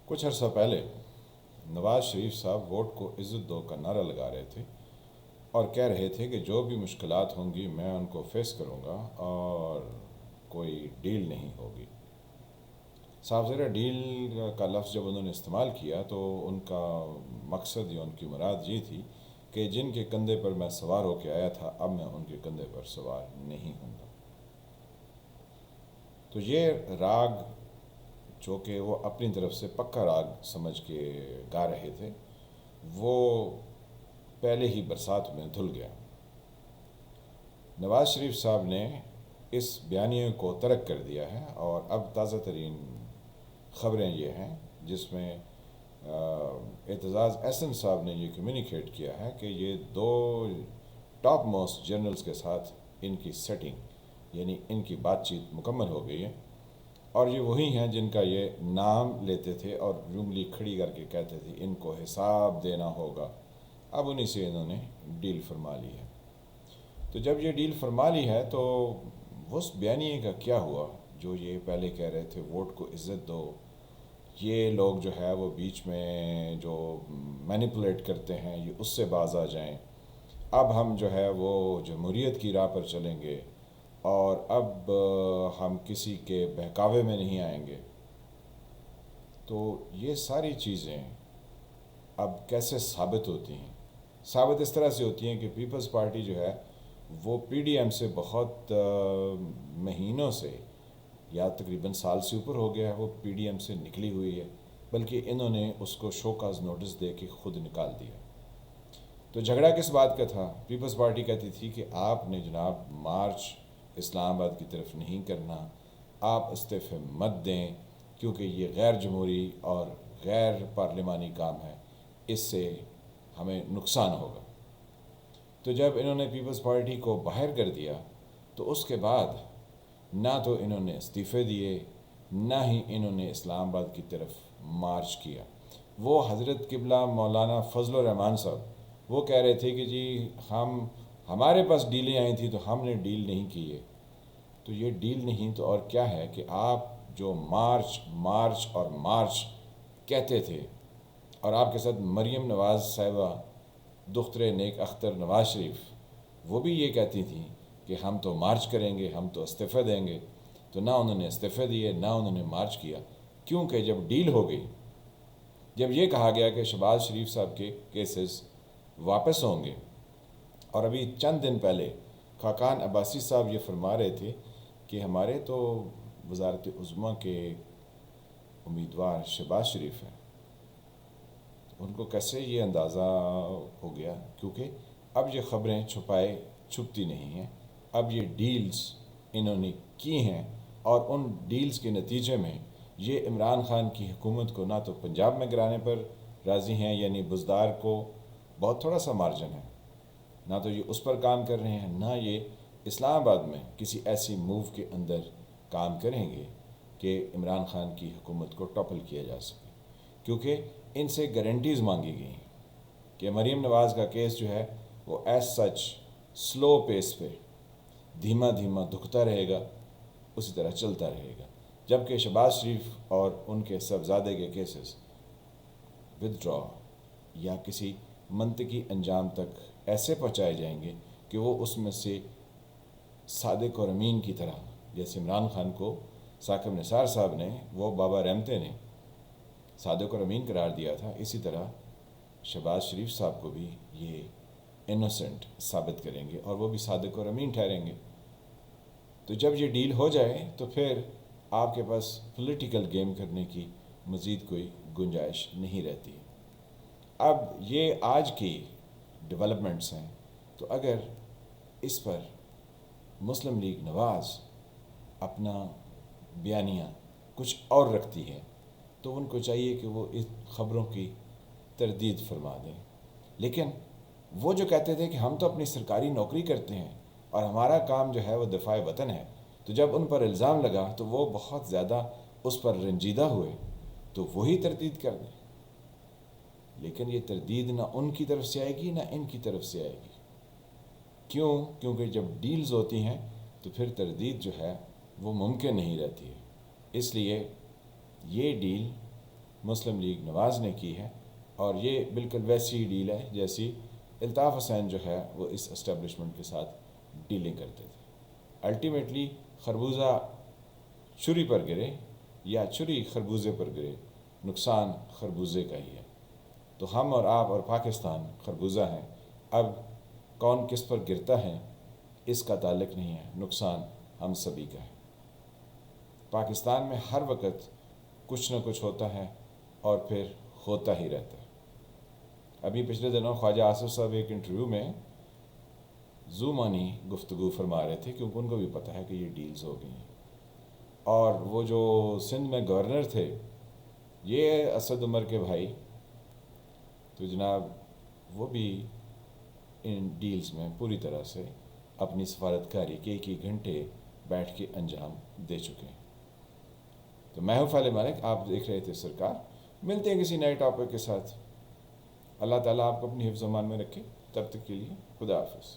کچھ عرصہ پہلے نواز شریف صاحب ووٹ کو عزت دو کا نعرہ لگا رہے تھے اور کہہ رہے تھے کہ جو بھی مشکلات ہوں گی میں ان کو فیس کروں گا اور کوئی ڈیل نہیں ہوگی۔ صاحب ذرا ڈیل کا لفظ جب انہوں نے استعمال کیا تو ان کا مقصد یا ان کی مراد یہ تھی کہ جن کے کندھے پر میں سوار ہو کے آیا تھا اب میں ان کے کندھے پر سوار نہیں ہوں گا۔ تو یہ راگ جو کہ وہ اپنی طرف سے پکا راگ سمجھ کے گا رہے تھے وہ پہلے ہی برسات میں دھل گیا۔ نواز شریف صاحب نے اس بیانیے کو ترک کر دیا ہے اور اب تازہ ترین خبریں یہ ہیں جس میں اعتزاز احسن صاحب نے یہ کمیونیکیٹ کیا ہے کہ یہ دو ٹاپ موسٹ جرنلز کے ساتھ ان کی سیٹنگ یعنی ان کی بات چیت مکمل ہو گئی ہے، اور یہ وہی ہیں جن کا یہ نام لیتے تھے اور انگلی کھڑی کر کے کہتے تھے ان کو حساب دینا ہوگا۔ اب انہی سے انہوں نے ڈیل فرما لی ہے۔ تو جب یہ ڈیل فرما لی ہے تو اس بیانیے کا کیا ہوا جو یہ پہلے کہہ رہے تھے ووٹ کو عزت دو، یہ لوگ جو ہے وہ بیچ میں جو مینیپولیٹ کرتے ہیں یہ اس سے باز آ جائیں، اب ہم جو ہے وہ جمہوریت کی راہ پر چلیں گے اور اب ہم کسی کے بہکاوے میں نہیں آئیں گے۔ تو یہ ساری چیزیں اب کیسے ثابت ہوتی ہیں؟ ثابت اس طرح سے ہوتی ہیں کہ پیپلز پارٹی جو ہے وہ پی ڈی ایم سے بہت مہینوں سے یا تقریباً سال سے اوپر ہو گیا ہے وہ پی ڈی ایم سے نکلی ہوئی ہے، بلکہ انہوں نے اس کو شو کاز نوٹس دے کے خود نکال دیا۔ تو جھگڑا کس بات کا تھا؟ پیپلز پارٹی کہتی تھی کہ آپ نے جناب مارچ اسلام آباد کی طرف نہیں کرنا، آپ استعفے مت دیں کیونکہ یہ غیر جمہوری اور غیر پارلیمانی کام ہے، اس سے ہمیں نقصان ہوگا۔ تو جب انہوں نے پیپلز پارٹی کو باہر کر دیا تو اس کے بعد نہ تو انہوں نے استعفے دیے نہ ہی انہوں نے اسلام آباد کی طرف مارچ کیا۔ وہ حضرت قبلہ مولانا فضل الرحمان صاحب وہ کہہ رہے تھے کہ جی ہمارے پاس ڈیلیں آئی تھیں تو ہم نے ڈیل نہیں کی ہے۔ تو یہ ڈیل نہیں تو اور کیا ہے کہ آپ جو مارچ مارچ اور مارچ کہتے تھے، اور آپ کے ساتھ مریم نواز صاحبہ دختر نیک اختر نواز شریف وہ بھی یہ کہتی تھیں کہ ہم تو مارچ کریں گے، ہم تو استعفے دیں گے، تو نہ انہوں نے استعفے دیے نہ انہوں نے مارچ کیا، کیونکہ جب ڈیل ہو گئی، جب یہ کہا گیا کہ شہباز شریف صاحب کے کیسز واپس ہوں گے، اور ابھی چند دن پہلے خاقان عباسی صاحب یہ فرما رہے تھے کہ ہمارے تو وزارت عظمیٰ کے امیدوار شہباز شریف ہیں، ان کو کیسے یہ اندازہ ہو گیا؟ کیونکہ اب یہ خبریں چھپتی نہیں ہیں، اب یہ ڈیلز انہوں نے کی ہیں اور ان ڈیلز کے نتیجے میں یہ عمران خان کی حکومت کو نہ تو پنجاب میں گرانے پر راضی ہیں، یعنی بزدار کو بہت تھوڑا سا مارجن ہے، نہ تو یہ اس پر کام کر رہے ہیں، نہ یہ اسلام آباد میں کسی ایسی موو کے اندر کام کریں گے کہ عمران خان کی حکومت کو ٹاپل کیا جا سکے، کیونکہ ان سے گارنٹیز مانگی گئی ہیں کہ مریم نواز کا کیس جو ہے وہ ایز سچ سلو پیس پہ دھیما دھیما دکھتا رہے گا، اسی طرح چلتا رہے گا، جبکہ شہباز شریف اور ان کے صاحبزادے کے کیسز ودڈرا یا کسی منطقی انجام تک ایسے پہنچائے جائیں گے کہ وہ اس میں سے صادق اور امین کی طرح، جیسے عمران خان کو ثاقب نثار صاحب نے وہ بابا رحمتے نے صادق اور امین قرار دیا تھا، اسی طرح شہباز شریف صاحب کو بھی یہ انوسنٹ ثابت کریں گے اور وہ بھی صادق اور امین ٹھہریں گے۔ تو جب یہ ڈیل ہو جائے تو پھر آپ کے پاس پولیٹیکل گیم کرنے کی مزید کوئی گنجائش نہیں رہتی۔ اب یہ آج کی ڈیولپمنٹس ہیں، تو اگر اس پر مسلم لیگ نواز اپنا بیانیہ کچھ اور رکھتی ہے تو ان کو چاہیے کہ وہ اس خبروں کی تردید فرما دیں، لیکن وہ جو کہتے تھے کہ ہم تو اپنی سرکاری نوکری کرتے ہیں اور ہمارا کام جو ہے وہ دفاع وطن ہے، تو جب ان پر الزام لگا تو وہ بہت زیادہ اس پر رنجیدہ ہوئے تو وہی تردید کر دیں، لیکن یہ تردید نہ ان کی طرف سے آئے گی نہ ان کی طرف سے آئے گی۔ کیوں؟ کیونکہ جب ڈیلز ہوتی ہیں تو پھر تردید جو ہے وہ ممکن نہیں رہتی ہے۔ اس لیے یہ ڈیل مسلم لیگ نواز نے کی ہے، اور یہ بالکل ویسی ڈیل ہے جیسی الطاف حسین جو ہے وہ اس اسٹیبلشمنٹ کے ساتھ ڈیلنگ کرتے تھے۔ الٹیمیٹلی خربوزہ چھری پر گرے یا چھری خربوزے پر گرے، نقصان خربوزے کا ہی ہے۔ تو ہم اور آپ اور پاکستان خربوزہ ہیں، اب کون کس پر گرتا ہے اس کا تعلق نہیں ہے، نقصان ہم سبھی کا ہے۔ پاکستان میں ہر وقت کچھ نہ کچھ ہوتا ہے اور پھر ہوتا ہی رہتا ہے۔ ابھی پچھلے دنوں خواجہ آصف صاحب ایک انٹرویو میں زومانی گفتگو فرما رہے تھے، کیونکہ ان کو بھی پتہ ہے کہ یہ ڈیلز ہو گئی ہیں، اور وہ جو سندھ میں گورنر تھے یہ اسد عمر کے بھائی، تو جناب وہ بھی ان ڈیلز میں پوری طرح سے اپنی سفارتکاری کے ایک گھنٹے بیٹھ کے انجام دے چکے ہیں۔ تو میں ہوں فالح ملک، آپ دیکھ رہے تھے سرکار۔ ملتے ہیں کسی نئے ٹاپک کے ساتھ۔ اللہ تعالیٰ آپ کو اپنی حفظ و امان میں رکھے، تب تک کے لیے خدا حافظ۔